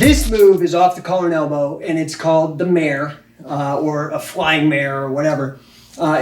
This move is off the collar and elbow, and it's called the mare, or a flying mare, or whatever.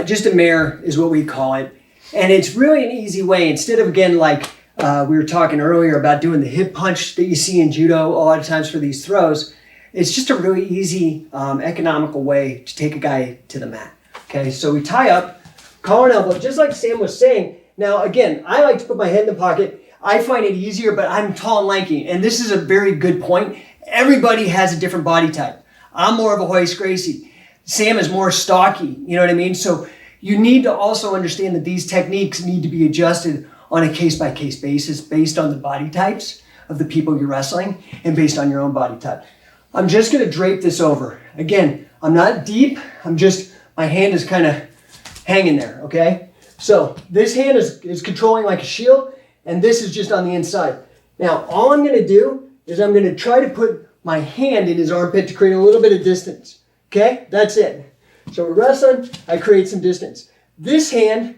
Just a mare is what we call it. And it's really an easy way, instead of, again, like we were talking earlier about doing the hip punch that you see in judo a lot of times for these throws. It's just a really easy, economical way to take a guy to the mat. Okay, so we tie up, collar and elbow, just like Sam was saying. Now, again, I like to put my head in the pocket. I find it easier, but I'm tall and lanky, and this is a very good point. Everybody has a different body type. I'm more of a Hoist Gracie. Sam is more stocky, you know what I mean? So you need to also understand that these techniques need to be adjusted on a case-by-case basis based on the body types of the people you're wrestling and based on your own body type. I'm just gonna drape this over. Again, I'm not deep, my hand is kind of hanging there, okay? So this hand is controlling like a shield, and this is just on the inside. Now, all I'm gonna do is I'm gonna try to put my hand in his armpit to create a little bit of distance, okay? That's it. So we're wrestling, I create some distance. This hand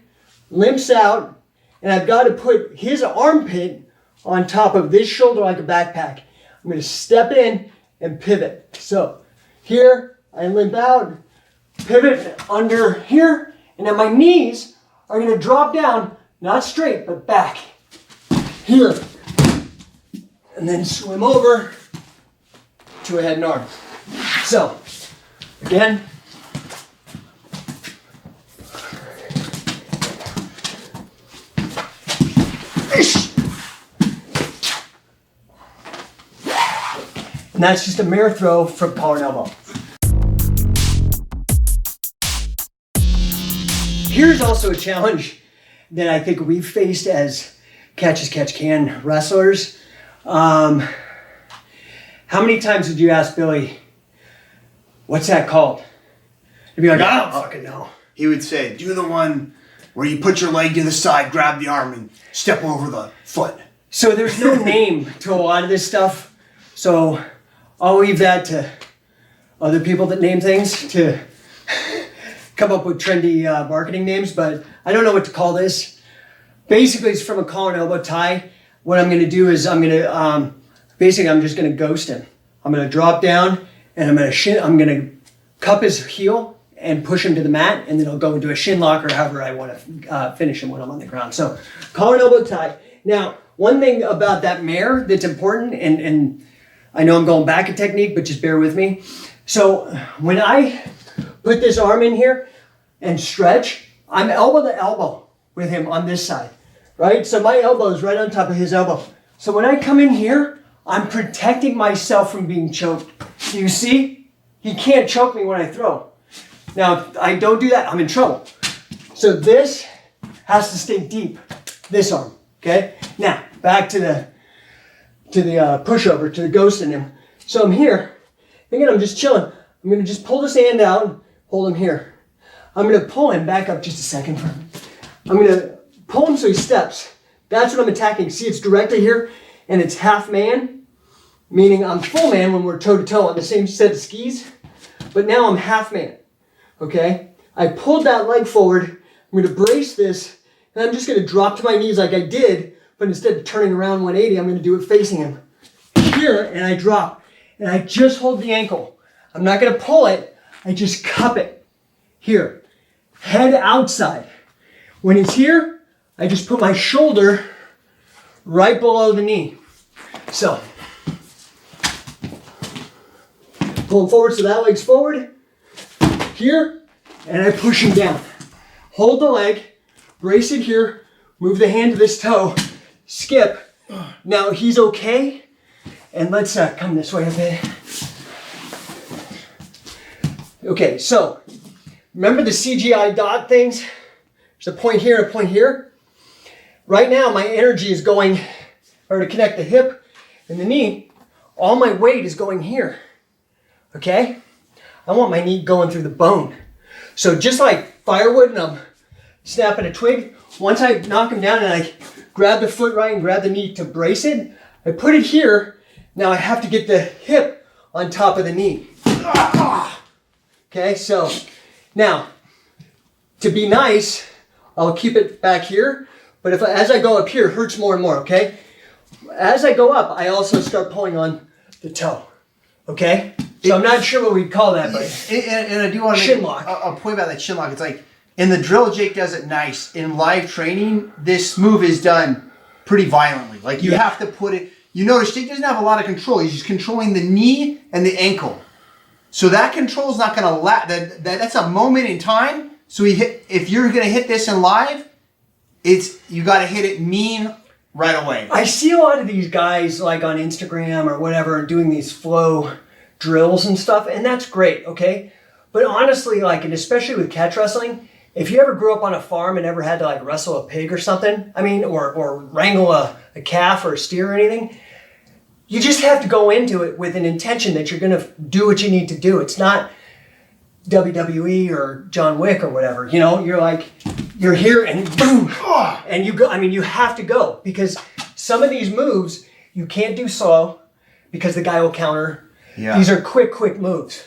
limps out, and I've got to put his armpit on top of this shoulder like a backpack. I'm gonna step in and pivot. So here, I limp out, pivot under here, and then my knees are gonna drop down, not straight, but back. Here, and then swim over to a head and arm. So, again, and that's just a mare throw from collar and elbow. Here's also a challenge that I think we've faced as catch as catch can wrestlers. How many times did you ask Billy, what's that called? He'd be like, I don't fucking know. He would say, do the one where you put your leg to the side, grab the arm, and step over the foot. So there's no name to a lot of this stuff. So I'll leave that to other people that name things to come up with trendy marketing names, but I don't know what to call this. Basically, it's from a collar and elbow tie. What I'm going to do is I'm just going to ghost him. I'm going to drop down and I'm going to cup his heel and push him to the mat, and then I'll go into a shin lock or however I want to finish him when I'm on the ground. So collar and elbow tie. Now, one thing about that mare that's important, and I know I'm going back a technique, but just bear with me. So when I put this arm in here and stretch, I'm elbow to elbow with him on this side, right? So my elbow is right on top of his elbow. So when I come in here, I'm protecting myself from being choked. You see? He can't choke me when I throw. Now, if I don't do that, I'm in trouble. So this has to stay deep, this arm, okay? Now, back to the pushover, to the ghost in him. So I'm here, again, I'm just chilling. I'm gonna just pull this hand out, hold him here. I'm gonna pull him back up just a second. I'm gonna pull him so he steps. That's what I'm attacking. See, it's directly here, and it's half man, meaning I'm full man when we're toe to toe on the same set of skis, but now I'm half man, okay? I pulled that leg forward. I'm gonna brace this, and I'm just gonna drop to my knees like I did, but instead of turning around 180, I'm gonna do it facing him. Here, and I drop, and I just hold the ankle. I'm not gonna pull it, I just cup it. Here, head outside. When he's here, I just put my shoulder right below the knee. So, pull him forward so that leg's forward. Here, and I push him down. Hold the leg, brace it here, move the hand to this toe, skip. Now he's okay, and let's come this way a bit. Okay, so remember the CGI dot things? There's a point here and a point here. Right now my energy is going, or to connect the hip and the knee, all my weight is going here, okay? I want my knee going through the bone. So just like firewood and I'm snapping a twig, once I knock him down and I grab the foot right and grab the knee to brace it, I put it here. Now I have to get the hip on top of the knee. Okay, so now to be nice, I'll keep it back here, but as I go up here, it hurts more and more, okay? As I go up, I also start pulling on the toe, Okay? So I'm not sure what we'd call that, but And I do want to Shin make lock. a point about that shin lock. It's like, in the drill, Jake does it nice. In live training, this move is done pretty violently. Like, you have to put it... You notice Jake doesn't have a lot of control. He's just controlling the knee and the ankle. So that control is not going to last. That's a moment in time. So if you're going to hit this in live, you got to hit it mean right away. I see a lot of these guys like on Instagram or whatever doing these flow drills and stuff, and that's great, okay? But honestly, like, and especially with catch wrestling, if you ever grew up on a farm and ever had to like wrestle a pig or something, I mean, or wrangle a calf or a steer or anything, you just have to go into it with an intention that you're gonna do what you need to do. It's not WWE or John Wick or whatever, you know? You're here and boom, and you go. I mean, you have to go because some of these moves you can't do slow because the guy will counter. Yeah. These are quick moves,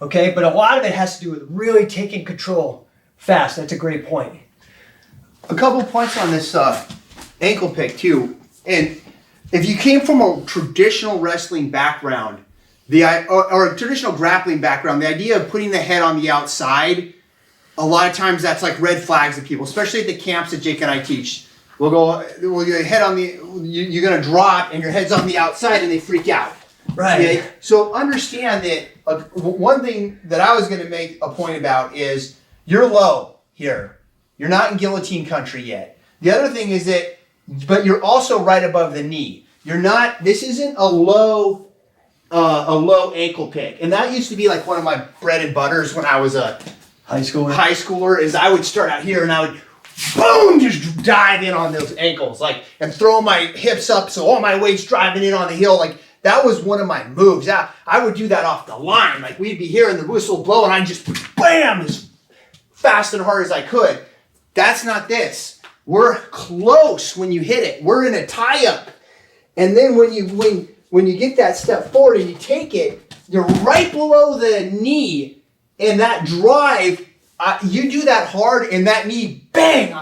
okay? But a lot of it has to do with really taking control fast. That's a great point. A couple points on this ankle pick too. And if you came from a traditional wrestling background, or a traditional grappling background, the idea of putting the head on the outside, a lot of times that's like red flags to people, especially at the camps that Jake and I teach. Your head on the, you're gonna drop and your head's on the outside and they freak out. Right. Okay? So understand that one thing that I was gonna make a point about is you're low here. You're not in guillotine country yet. The other thing is that, but you're also right above the knee. You're not, this isn't a low ankle pick. And that used to be like one of my bread and butters when I was a high schooler is I would start out here and I would boom, just dive in on those ankles, like, and throw my hips up so all my weight's driving in on the heel. Like, that was one of my moves. I would do that off the line. Like, we'd be hearing the whistle blow and I'd just bam as fast and hard as I could. That's not this. We're close when you hit it. We're in a tie-up. And then when you get that step forward and you take it, you're right below the knee. And that drive, you do that hard and that knee, bang!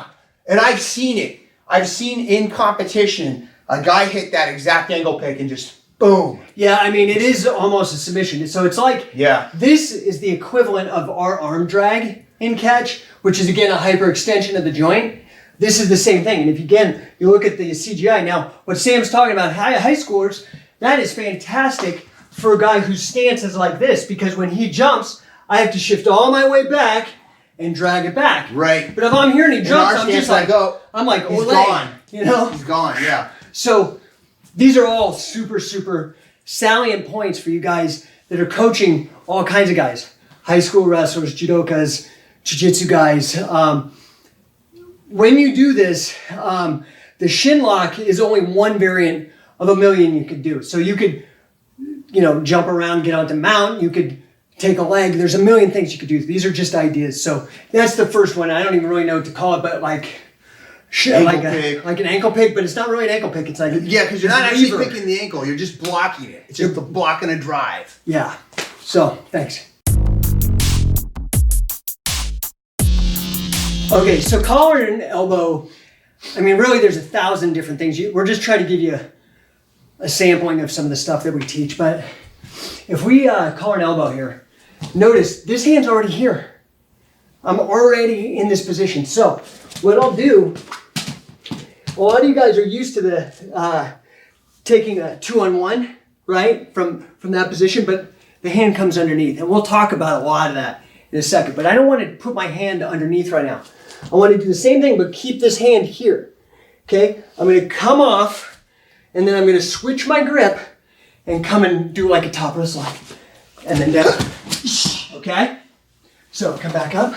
And I've seen it. I've seen in competition a guy hit that exact angle pick and just boom. Yeah, I mean, it is almost a submission. So it's like, this is the equivalent of our arm drag in catch, which is, again, a hyperextension of the joint. This is the same thing. And if, again, you look at the CGI, now, what Sam's talking about, high schoolers, that is fantastic for a guy whose stance is like this, because when he jumps, I have to shift all my way back and drag it back. Right. But if I'm here and he jumps, I'm just like, I'm like, he's gone. You know? He's gone, yeah. So these are all super salient points for you guys that are coaching all kinds of guys. High school wrestlers, judokas, jiu-jitsu guys. When you do this, the shin lock is only one variant of a million you could do. So you could, jump around, get onto mount. You could take a leg. There's a million things you could do. These are just ideas. So that's the first one. I don't even really know what to call it, but like an ankle pick, but it's not really an ankle pick. It's like because you're not actually picking the ankle. You're just blocking it. It's just blocking a drive. Yeah. So thanks. Okay, so collar and elbow. I mean, really, there's 1,000 different things. We're just trying to give you a sampling of some of the stuff that we teach. But if we collar and elbow here, notice this hand's already here. I'm already in this position. So what I'll do, a lot of you guys are used to the taking a 2-on-1, right, from that position, but the hand comes underneath. And we'll talk about a lot of that in a second. But I don't want to put my hand underneath right now. I want to do the same thing, but keep this hand here. Okay? I'm going to come off, and then I'm going to switch my grip and come and do like a top wrist lock. And then down. Okay? So come back up.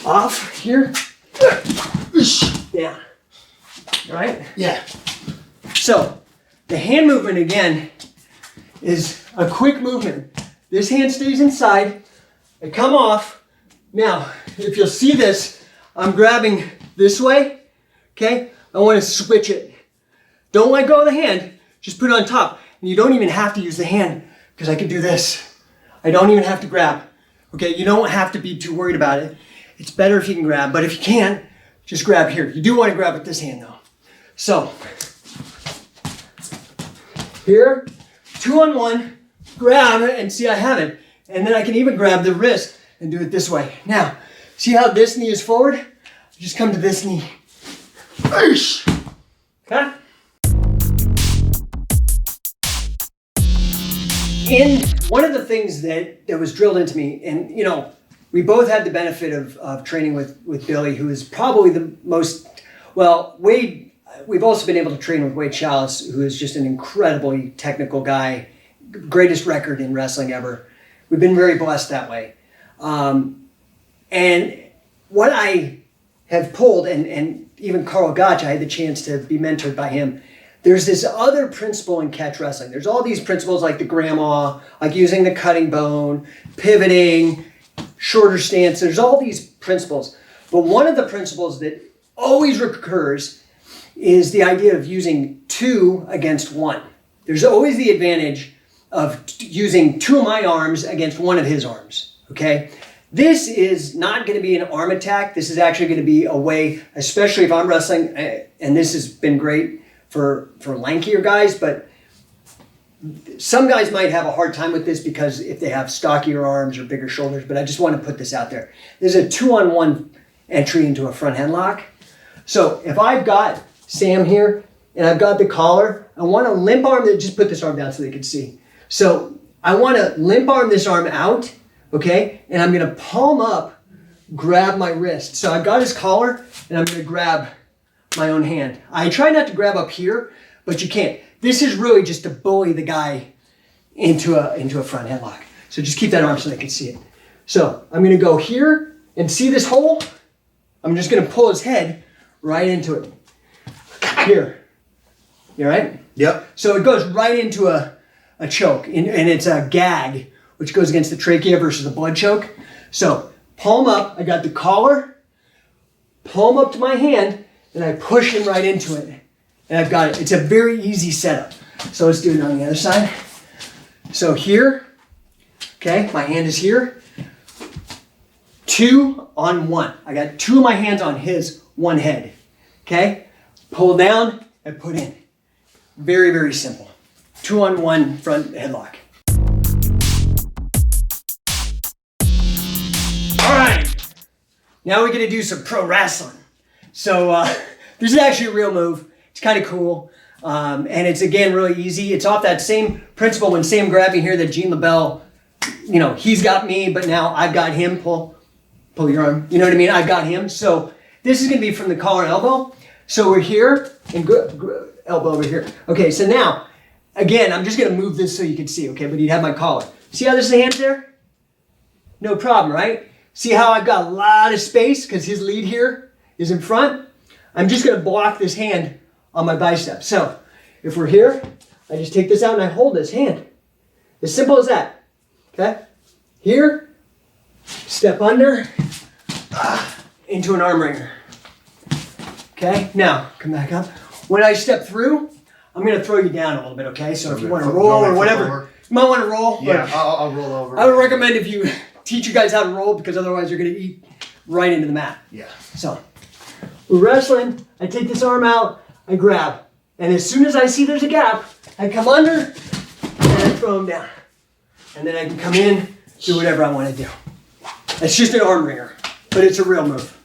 Off here. Down. All right? Yeah. So the hand movement again is a quick movement. This hand stays inside. I come off. Now, if you'll see this, I'm grabbing this way. Okay? I want to switch it. Don't let go of the hand. Just put it on top. And you don't even have to use the hand because I can do this. I don't even have to grab. Okay? You don't have to be too worried about it. It's better if you can grab, but if you can't, just grab here. You do want to grab with this hand though. So, here, 2-on-1, grab it, and see I have it. And then I can even grab the wrist and do it this way. Now, see how this knee is forward? Just come to this knee. Okay? And one of the things that was drilled into me, and you know, we both had the benefit of training with Billy, who is probably the most, well, Wade, we've also been able to train with Wade Chalice, who is just an incredibly technical guy, greatest record in wrestling ever. We've been very blessed that way. And what I have pulled, and even Carl Gotch, I had the chance to be mentored by him. There's this other principle in catch wrestling. There's all these principles like the grandma, like using the cutting bone, pivoting, shorter stance. There's all these principles. But one of the principles that always recurs is the idea of using 2 against 1. There's always the advantage of using 2 of my arms against 1 of his arms, okay? This is not going to be an arm attack. This is actually going to be a way, especially if I'm wrestling, and this has been great for lankier guys, but some guys might have a hard time with this because if they have stockier arms or bigger shoulders, but I just want to put this out there. There's a 2-on-1 entry into a front headlock. So if I've got Sam here and I've got the collar, I want to limp arm, just put this arm down so they can see. So I want to limp arm this arm out, okay? And I'm going to palm up, grab my wrist. So I've got his collar and I'm going to grab my own hand. I try not to grab up here, but you can't. This is really just to bully the guy into a front headlock. So just keep that arm so they can see it. So I'm going to go here and see this hole. I'm just going to pull his head right into it. Here. You all right? Yep. So it goes right into a choke, and it's a gag, which goes against the trachea versus the blood choke. So palm up. I got the collar. Palm up to my hand. And I push him right into it. And I've got it. It's a very easy setup. So let's do it on the other side. So here, okay, my hand is here. 2 on 1. I got 2 of my hands on his 1 head. Okay? Pull down and put in. Very, very simple. 2 on 1 front headlock. All right. Now we're going to do some pro wrestling. So this is actually a real move. It's kind of cool. And it's, again, really easy. It's off that same principle when Sam grabbed me here that Gene LaBelle, you know, he's got me, but now I've got him. Pull your arm. You know what I mean? I've got him. So this is going to be from the collar and elbow. So we're here and elbow over here. Okay, so now, again, I'm just going to move this so you can see, okay? But you'd have my collar. See how there's a hand there? No problem, right? See how I've got a lot of space because his lead here is in front. I'm just going to block this hand on my bicep. So if we're here, I just take this out and I hold this hand. As simple as that. Okay? Here, step under, into an arm wringer. Okay? Now, come back up. When I step through, I'm going to throw you down a little bit, okay? So if you want to roll or whatever, you might want to roll. Yeah, I'll roll over. I would recommend if you teach you guys how to roll because otherwise you're going to eat right into the mat. Yeah. So we're wrestling. I take this arm out. I grab. And as soon as I see there's a gap, I come under and I throw him down. And then I can come in, do whatever I want to do. It's just an arm wringer, but it's a real move.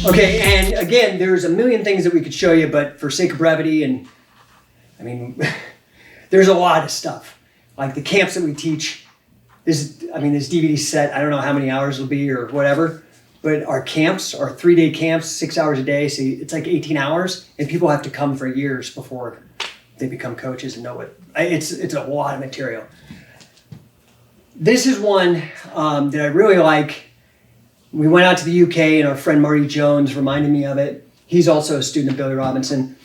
Okay, and again, there's a million things that we could show you, but for sake of brevity, and I mean, there's a lot of stuff. Like the camps that we teach, this DVD set, I don't know how many hours it'll be or whatever, but our camps are 3-day camps, 6 hours a day, so it's like 18 hours, and people have to come for years before they become coaches and know what, it's a lot of material. This is one that I really like. We went out to the UK and our friend Marty Jones reminded me of it. He's also a student of Billy Robinson.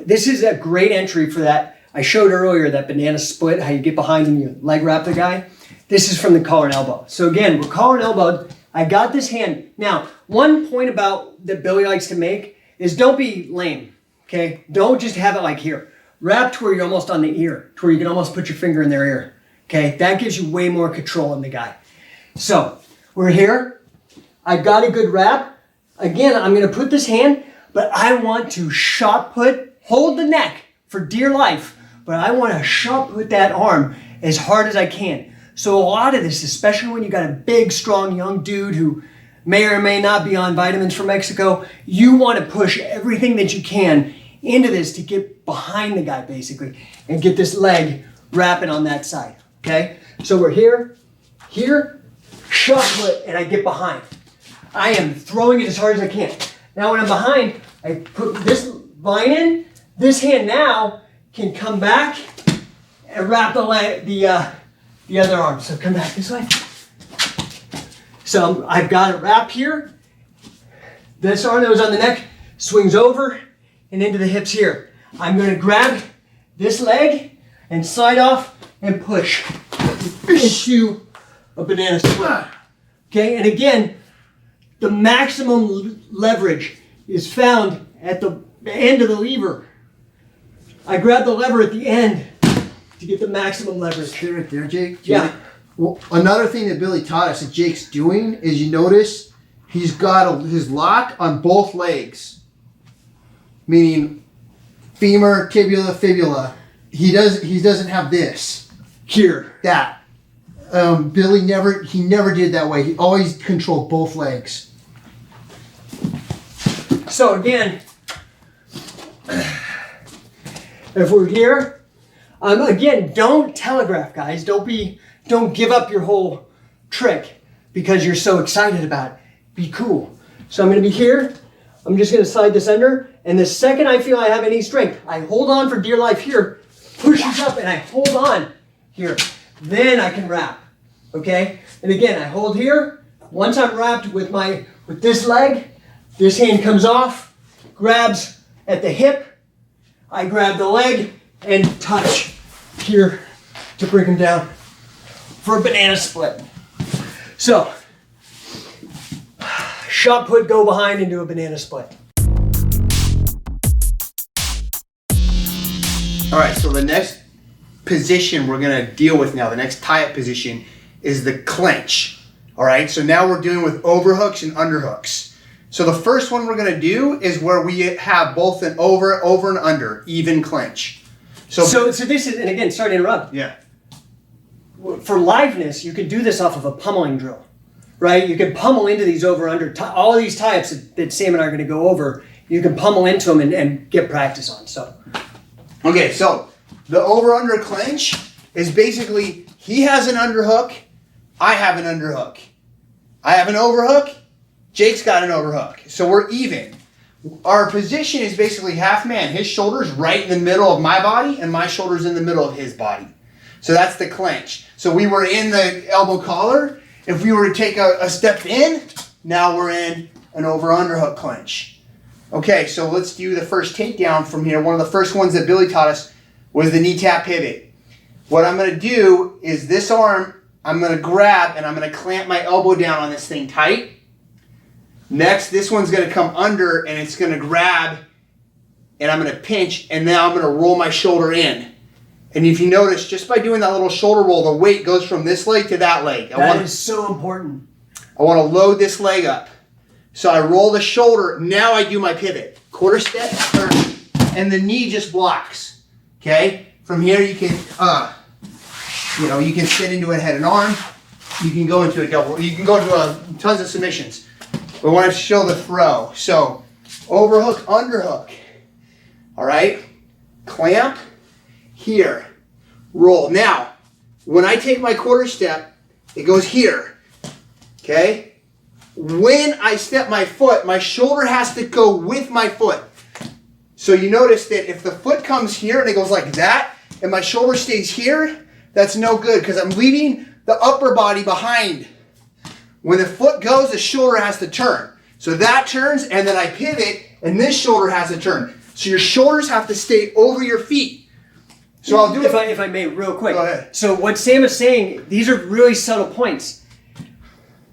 This is a great entry for that. I showed earlier that banana split, how you get behind and you leg wrap the guy. This is from the collar and elbow. So again, we're collar and elbowed. I got this hand. Now, one point about that Billy likes to make is don't be lame, okay? Don't just have it like here. Wrap to where you're almost on the ear, to where you can almost put your finger in their ear, okay? That gives you way more control on the guy. So, we're here. I got a good wrap. Again, I'm going to put this hand but I want to shot put, hold the neck for dear life, but I want to shot put that arm as hard as I can. So a lot of this, especially when you got a big, strong, young dude who may or may not be on vitamins from Mexico, you want to push everything that you can into this to get behind the guy, basically, and get this leg wrapping on that side, okay? So we're here, shot put, and I get behind. I am throwing it as hard as I can. Now when I'm behind, I put this line in. This hand now can come back and wrap the other arm. So come back this way. So I've got it wrapped here. This arm that was on the neck swings over and into the hips here. I'm going to grab this leg and slide off and push into a banana split. Okay, and again, the maximum leverage is found at the end of the lever. I grab the lever at the end to get the maximum leverage. See right there, Jake? Yeah. Well, another thing that Billy taught us that Jake's doing is, you notice he's got his lock on both legs, meaning femur, tibia, fibula. He doesn't have this Here. that. Billy never did that way. He always controlled both legs. So again, if we're here, again, don't telegraph, guys. Don't give up your whole trick because you're so excited about it. Be cool. So I'm going to be here. I'm just going to slide this under, and the second I feel I have any strength, I hold on for dear life here, pushes up, and I hold on here. Then I can wrap. Okay? And again, I hold here. Once I'm wrapped with this leg, this hand comes off, grabs at the hip. I grab the leg and touch here to bring him down for a banana split. So, shot put, go behind into a banana split. All right, so the next position we're gonna deal with now, the next tie-up position, is the clinch. All right, so now we're dealing with overhooks and underhooks. So the first one we're gonna do is where we have both an over and under, even clinch. So this is, and again, sorry to interrupt. Yeah. For liveness, you can do this off of a pummeling drill, right? You can pummel into these over-under, all of these types that Sam and I are going to go over, you can pummel into them and get practice on, so. Okay, so the over-under clinch is basically, he has an underhook, I have an underhook. I have an overhook, Jake's got an overhook. So we're even. Our position is basically half man. His shoulder's right in the middle of my body, and my shoulder's in the middle of his body. So that's the clinch. So we were in the elbow collar. If we were to take a step in, now we're in an over-underhook clinch. Okay, so let's do the first takedown from here. One of the first ones that Billy taught us was the knee tap pivot. What I'm going to do is this arm, I'm going to grab and I'm going to clamp my elbow down on this thing tight. Next, this one's going to come under and it's going to grab and I'm going to pinch, and now I'm going to roll my shoulder in. And if you notice, just by doing that little shoulder roll, the weight goes from this leg to that leg. That is so important. I want to load this leg up. So I roll the shoulder. Now I do my pivot. Quarter step, turn, and the knee just blocks. Okay? From here you can, you can sit into a head and arm. You can go into a double. You can go into tons of submissions. But I want to show the throw. So overhook, underhook. All right? Clamp. Here, roll. Now, when I take my quarter step, it goes here, okay? When I step my foot, my shoulder has to go with my foot. So you notice that if the foot comes here and it goes like that, and my shoulder stays here, that's no good because I'm leaving the upper body behind. When the foot goes, the shoulder has to turn. So that turns, and then I pivot, and this shoulder has to turn. So your shoulders have to stay over your feet. So I'll do it. If I may, real quick. Go ahead. So what Sam is saying, these are really subtle points.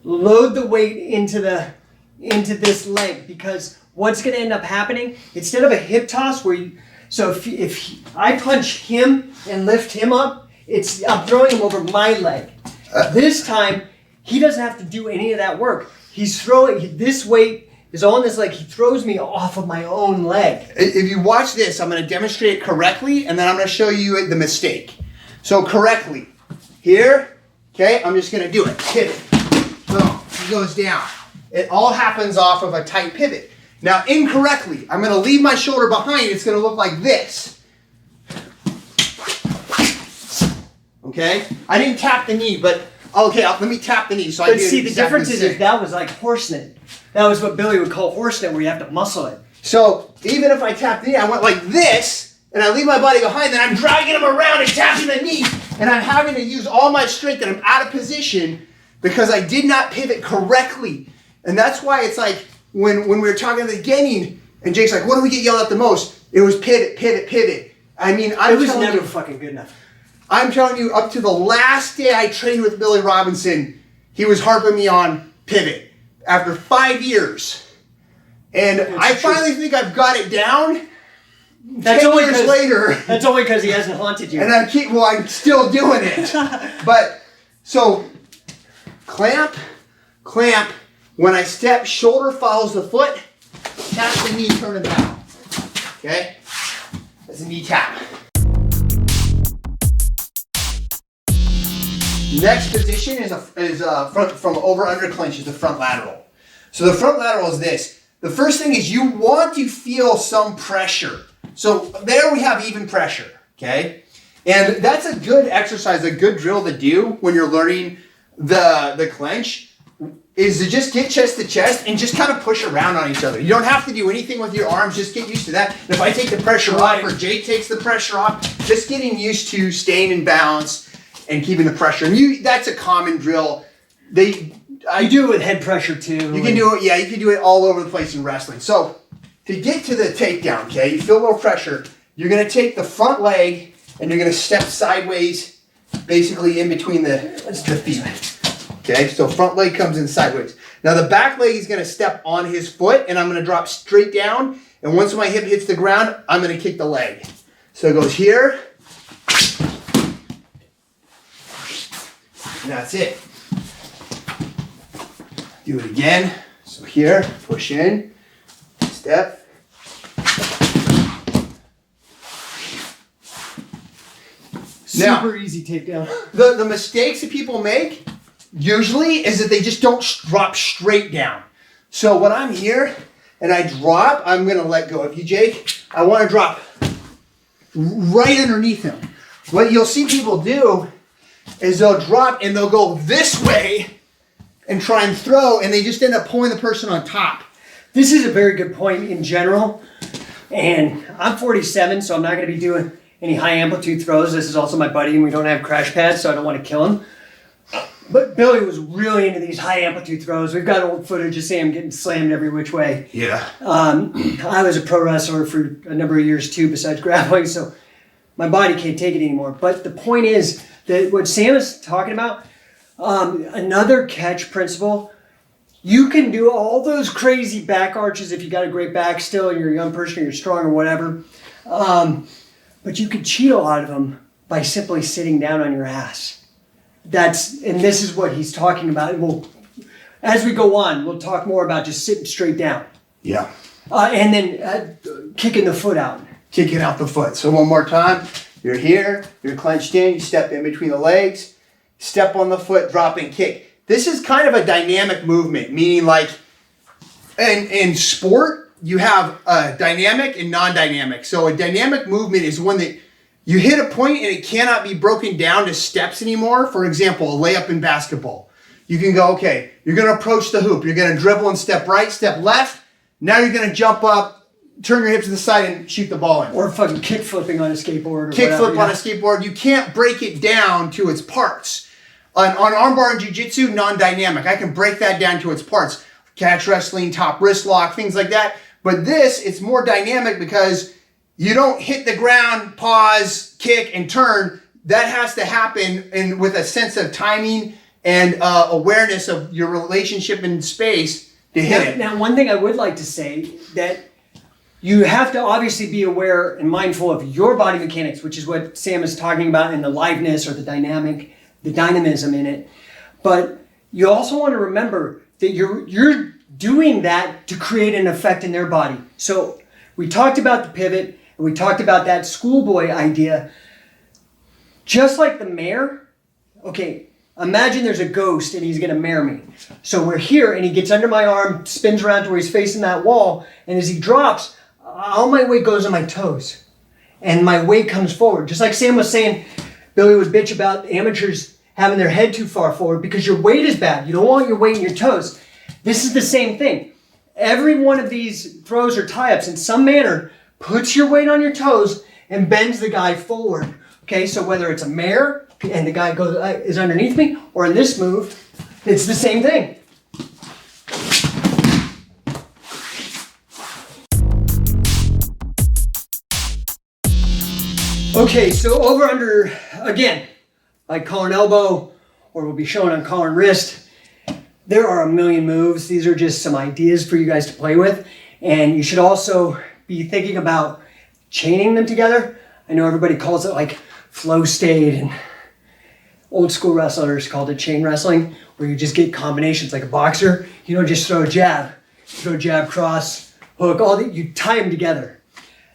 Load the weight into this leg, because what's going to end up happening, instead of a hip toss where you, so if I punch him and lift him up, I'm throwing him over my leg. This time, he doesn't have to do any of that work. He's throwing, this weight is on this leg. He throws me off of my own leg. If you watch this, I'm going to demonstrate it correctly, and then I'm going to show you the mistake. So correctly, here, okay, I'm just going to do it. Pivot. Boom. He goes down. It all happens off of a tight pivot. Now, incorrectly, I'm going to leave my shoulder behind. It's going to look like this. Okay? I didn't tap the knee, but okay, let me tap the knee. So But see, the difference is if that was like horsenet. That was what Billy would call horsenet, where you have to muscle it. So even if I tap the knee, I went like this, and I leave my body behind, then I'm dragging him around and tapping the knee, and I'm having to use all my strength, and I'm out of position because I did not pivot correctly. And that's why it's like when we were talking at the beginning, and Jake's like, what do we get yelled at the most? It was pivot, pivot, pivot. I mean, It was never fucking good enough. I'm telling you, up to the last day I trained with Billy Robinson, he was harping me on pivot. After 5 years. And I finally think I've got it down. That's 10 only years later. That's only because he hasn't haunted you. And I'm still doing it. But, so, clamp. When I step, shoulder follows the foot. Tap the knee, turn it down. Okay? That's a knee tap. Next position is front from over under clinch is the front lateral. So the front lateral is this. The first thing is you want to feel some pressure. So there we have even pressure, okay? And that's a good exercise, a good drill to do when you're learning the clinch, is to just get chest to chest and just kind of push around on each other. You don't have to do anything with your arms, just get used to that. And if I take the pressure off or Jake takes the pressure off, just getting used to staying in balance and keeping the pressure. And that's a common drill. I do it with head pressure too. You can do it, yeah, you can do it all over the place in wrestling. So to get to the takedown, okay, you feel a little pressure. You're gonna take the front leg and you're gonna step sideways, basically in between the feet. Okay, so front leg comes in sideways. Now the back leg is gonna step on his foot and I'm gonna drop straight down. And once my hip hits the ground, I'm gonna kick the leg. So it goes here. And that's it. Do it again. So here, push in, step. Super easy takedown. The mistakes that people make usually is that they just don't drop straight down. So when I'm here and I drop, I'm going to let go of you, Jake. I want to drop right underneath him. What you'll see people do is they'll drop and they'll go this way and try and throw, and they just end up pulling the person on top. This is a very good point in general. And I'm 47, so I'm not going to be doing any high amplitude throws. This is also my buddy, and we don't have crash pads, so I don't want to kill him. But Billy was really into these high amplitude throws. We've got old footage of Sam getting slammed every which way. Yeah. I was a pro wrestler for a number of years too, besides grappling, so my body can't take it anymore. But the point is that what Sam is talking about, another catch principle, you can do all those crazy back arches if you got a great back still and you're a young person or you're strong or whatever. But you can cheat a lot of them by simply sitting down on your ass. And this is what he's talking about. And as we go on, we'll talk more about just sitting straight down. Yeah. And then kicking the foot out. Kicking out the foot. So one more time. You're here, you're clenched in, you step in between the legs, step on the foot, drop and kick. This is kind of a dynamic movement, meaning like in sport, you have dynamic and non-dynamic. So a dynamic movement is one that you hit a point and it cannot be broken down to steps anymore. For example, a layup in basketball. You can go, okay, you're going to approach the hoop. You're going to dribble and step right, step left. Now you're going to jump up, turn your hips to the side and shoot the ball in. Or fucking kick flipping on a skateboard. Kick flip on a skateboard. You can't break it down to its parts. On armbar and jiu-jitsu, non-dynamic. I can break that down to its parts. Catch wrestling, top wrist lock, things like that. But this, it's more dynamic because you don't hit the ground, pause, kick, and turn. That has to happen with a sense of timing and awareness of your relationship in space to hit it. Now, one thing I would like to say that you have to obviously be aware and mindful of your body mechanics, which is what Sam is talking about in the liveness or the dynamism in it. But you also want to remember that you're doing that to create an effect in their body. So we talked about the pivot, and we talked about that schoolboy idea. Just like the mare, okay, imagine there's a ghost and he's gonna mare me. So we're here and he gets under my arm, spins around to where he's facing that wall, and as he drops, all my weight goes on my toes. And my weight comes forward. Just like Sam was saying, Billy would bitch about amateurs having their head too far forward because your weight is bad. You don't want your weight in your toes. This is the same thing. Every one of these throws or tie-ups in some manner puts your weight on your toes and bends the guy forward. Okay, so whether it's a mare and the guy is underneath me, or in this move, it's the same thing. Okay, so over under, again, like collar and elbow, or we'll be showing on collar and wrist. There are a million moves. These are just some ideas for you guys to play with. And you should also be thinking about chaining them together. I know everybody calls it like flow state, and old school wrestlers called it chain wrestling, where you just get combinations like a boxer. You don't just throw a jab. You throw jab, cross, hook, you tie them together.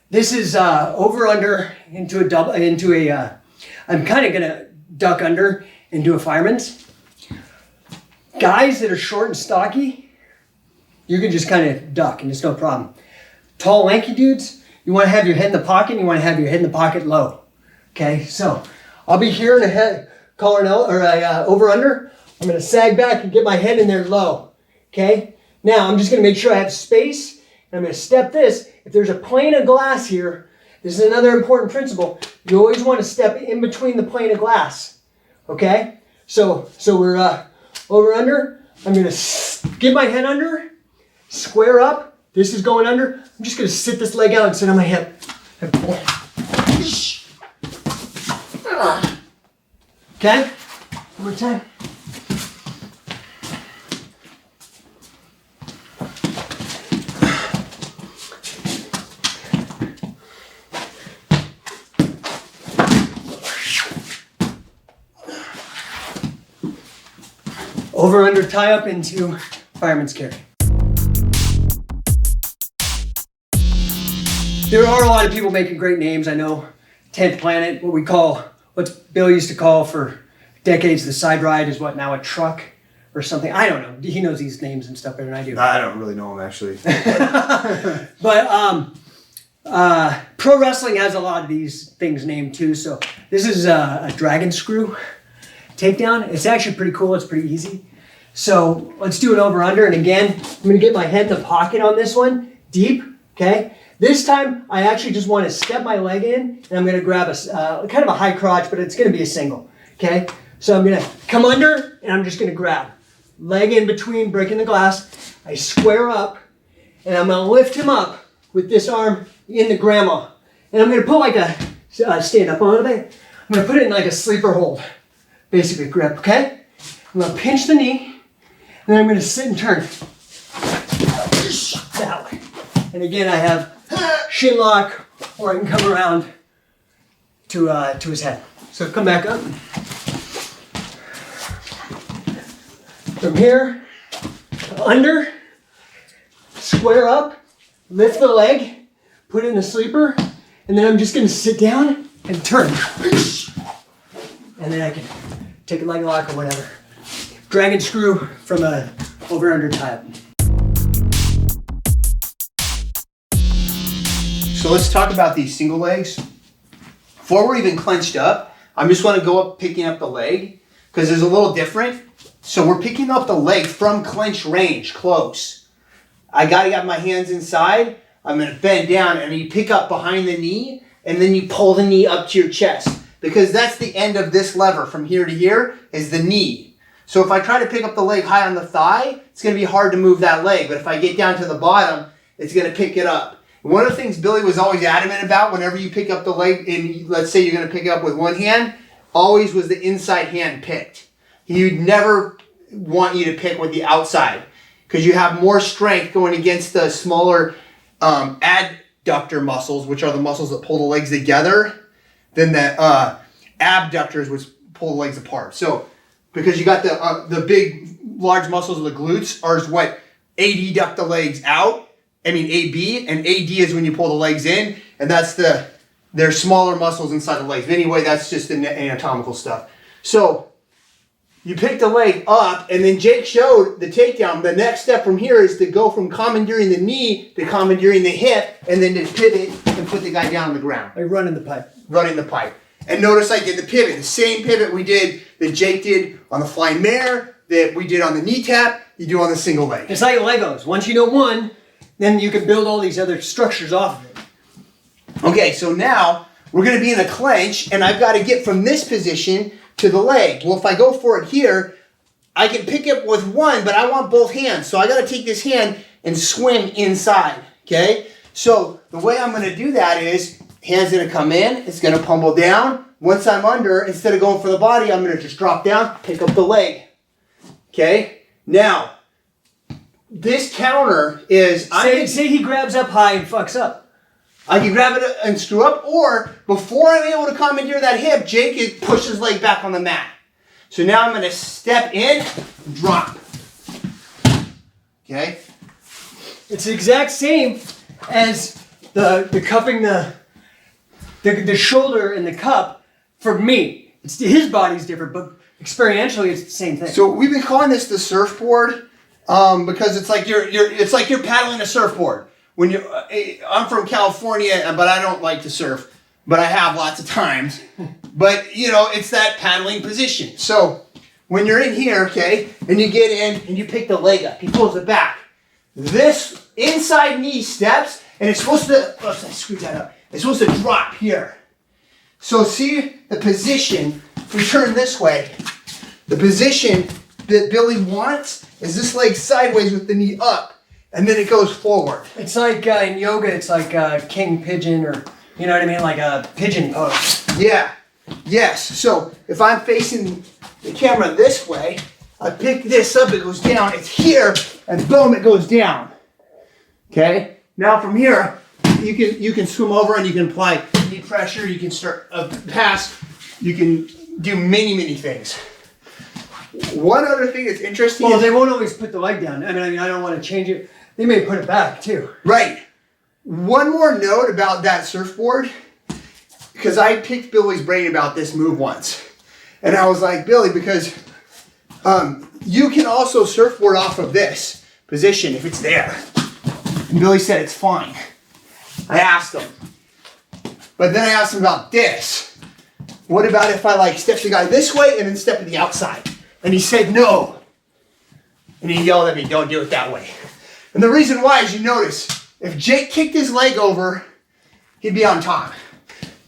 This is over under into a double, I'm kind of gonna duck under into a fireman's. Guys that are short and stocky, you can just kind of duck and it's no problem. Tall, lanky dudes, you want to have your head in the pocket, and you want to have your head in the pocket low. Okay, so I'll be here in a head collar and over under. I'm gonna sag back and get my head in there low. Okay, now I'm just gonna make sure I have space, and I'm gonna step this. If there's a plane of glass here, this is another important principle. You always want to step in between the plane of glass. Okay, so we're over under. I'm gonna get my head under, square up. This is going under. I'm just gonna sit this leg out and sit on my hip. Okay, one more time. Over under tie up into fireman's carry. There are a lot of people making great names. I know 10th Planet, what Bill used to call for decades the side ride is what now, a truck or something. I don't know. He knows these names and stuff better than I do. I don't really know him actually. But pro wrestling has a lot of these things named too. So this is a dragon screw takedown. It's actually pretty cool. It's pretty easy. So let's do it over under. And again, I'm going to get my head in the pocket on this one, deep. Okay. This time, I actually just want to step my leg in, and I'm going to grab a kind of a high crotch, but it's going to be a single. Okay. So I'm going to come under, and I'm just going to grab. Leg in between, breaking the glass. I square up, and I'm going to lift him up with this arm in the grandma. And I'm going to put like a stand up on it. I'm going to put it in like a sleeper hold. Basically grip, okay? I'm going to pinch the knee, and then I'm going to sit and turn. That way. And again, I have shin lock, or I can come around to his head. So come back up. From here, under, square up, lift the leg, put it in a sleeper, and then I'm just going to sit down and turn. And then I can take a leg lock or whatever. Dragon screw from a over-under tie-up. So let's talk about these single legs. Before we're even clenched up, I just want to go up picking up the leg because it's a little different. So we're picking up the leg from clench range, close. I got to get my hands inside. I'm going to bend down and you pick up behind the knee and then you pull the knee up to your chest because that's the end of this lever from here to here is the knee. So if I try to pick up the leg high on the thigh, it's going to be hard to move that leg. But if I get down to the bottom, it's going to pick it up. One of the things Billy was always adamant about whenever you pick up the leg, and let's say you're going to pick it up with one hand, always was the inside hand picked. He'd never want you to pick with the outside because you have more strength going against the smaller adductor muscles, which are the muscles that pull the legs together, than the abductors, which pull the legs apart. So because you got the big, large muscles of the glutes are what AD duck the legs out. I mean AB, and AD is when you pull the legs in, and that's they're smaller muscles inside the legs. But anyway, that's just the anatomical stuff. So you pick the leg up, and then Jake showed the takedown. The next step from here is to go from commandeering the knee to commandeering the hip, and then to pivot and put the guy down on the ground. Like running the pipe. Running the pipe. And notice I did the pivot. The same pivot we did, that Jake did on the flying mare, that we did on the knee tap, you do on the single leg. It's like Legos. Once you know one, then you can build all these other structures off of it. Okay, so now we're going to be in a clench, and I've got to get from this position to the leg. Well, if I go for it here, I can pick it with one, but I want both hands. So I got to take this hand and swim inside, okay? So the way I'm going to do that is, hand's going to come in, it's going to pummel down. Once I'm under, instead of going for the body, I'm going to just drop down, pick up the leg, okay? Now, this counter is... Say he grabs up high and fucks up. I can grab it and screw up, or before I'm able to commandeer that hip, Jake pushes his leg back on the mat. So now I'm going to step in, drop. Okay? It's the exact same as the cupping the shoulder and the cup for me. His body's different, but experientially it's the same thing. So we've been calling this the surfboard because it's like you're paddling a surfboard. When I'm from California, but I don't like to surf, but I have lots of times. But you know, it's that paddling position. So when you're in here, okay, and you get in and you pick the leg up, he pulls it back. This inside knee steps, and it's supposed to. Oh, I screwed that up. It's supposed to drop here. So see the position. If we turn this way, the position that Billy wants is this leg sideways with the knee up. And then it goes forward. It's like in yoga, it's like king pigeon, or you know what I mean, like a pigeon pose. Yeah. Yes. So if I'm facing the camera this way, I pick this up, it goes down. It's here, and boom, it goes down. Okay. Now from here, you can swim over and you can apply knee pressure. You can start a pass. You can do many things. One other thing that's interesting. Well, they won't always put the leg down. I mean, I don't want to change it. They may put it back too. Right. One more note about that surfboard, because I picked Billy's brain about this move once. And I was like, Billy, because you can also surfboard off of this position if it's there. And Billy said it's fine. I asked him. But then I asked him about this. What about if I like step the guy this way and then step to the outside? And he said no. And he yelled at me, don't do it that way. And the reason why is, you notice, if Jake kicked his leg over, he'd be on top.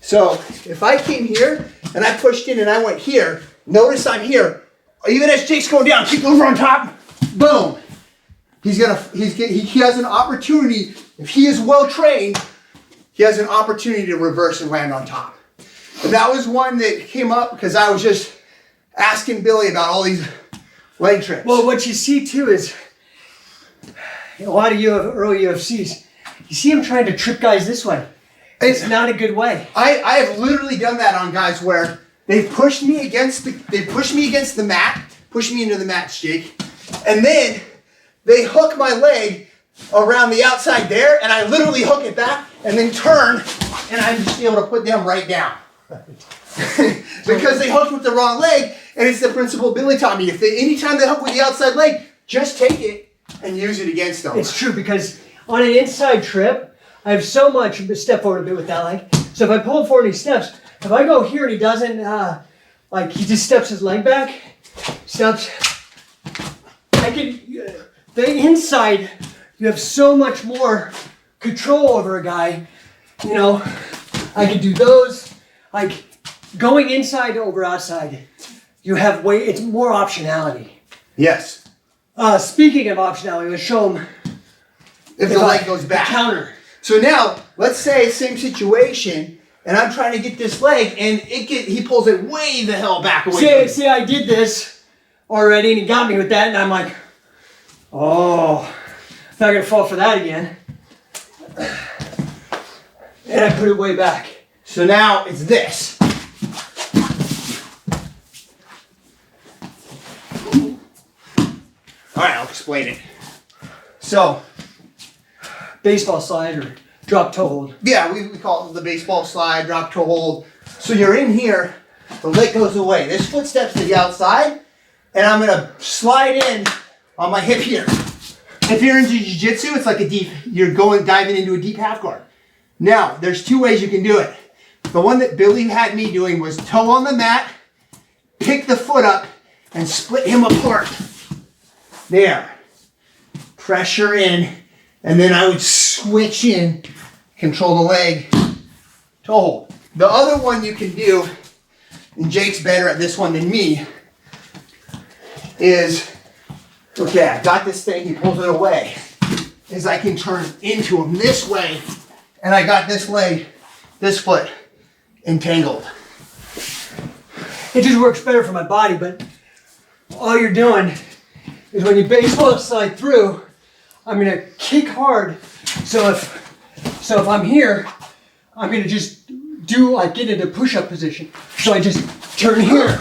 So if I came here and I pushed in and I went here, notice I'm here. Even as Jake's going down, kick over on top, boom. He has an opportunity, if he is well trained, he has an opportunity to reverse and land on top. And that was one that came up because I was just asking Billy about all these leg trips. Well, what you see too is a lot of early UFCs, you see them trying to trip guys this way. It's not a good way. I have literally done that on guys where they pushed me against the mat, pushed me into the mat, Jake, and then they hook my leg around the outside there, and I literally hook it back and then turn, and I'm just able to put them right down. Because they hooked with the wrong leg, and it's the principle Billy taught me. Anytime they hook with the outside leg, just take it and use it against them. It's true, because on an inside trip, I have so much step forward a bit with that leg. So if I pull him forward and he steps, if I go here and he doesn't, like he just steps his leg back, steps, the inside, you have so much more control over a guy. You know, I can do those, like going inside over outside, you have it's more optionality. Yes. Speaking of optionality, let's show him if the leg goes back. The counter. So now, let's say same situation, and I'm trying to get this leg, and he pulls it way the hell back away. See, I did this already, and he got me with that, and I'm like, oh, I'm not gonna fall for that again. And I put it way back. So now it's this. All right, I'll explain it. So, Baseball slide or drop toe hold. yeah, we call it the baseball slide, drop toe hold. So you're in here, the leg goes away. This foot steps to the outside, and I'm gonna slide in on my hip here. If you're into jiu-jitsu, it's like you're diving into a deep half guard. Now, there's two ways you can do it. The one that Billy had me doing was toe on the mat, pick the foot up, and split him apart. There. Pressure in, and then I would switch in, control the leg, toe hold. The other one you can do, and Jake's better at this one than me, is, okay, I got this thing, he pulls it away, is I can turn into him this way, and I got this leg, this foot, entangled. It just works better for my body, but all you're doing is when you baseball slide through, I'm gonna kick hard. So if I'm here, I'm gonna just get into push-up position. So I just turn here.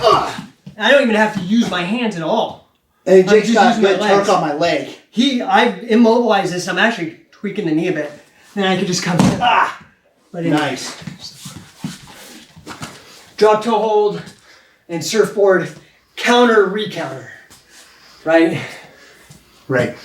I don't even have to use my hands at all. And Jake's just got using my good legs. torque on my leg. I've immobilized this. I'm actually tweaking the knee a bit. Then I can just come in. But anyway. Nice. Drop toe hold and surfboard counter, recounter. Right? Right.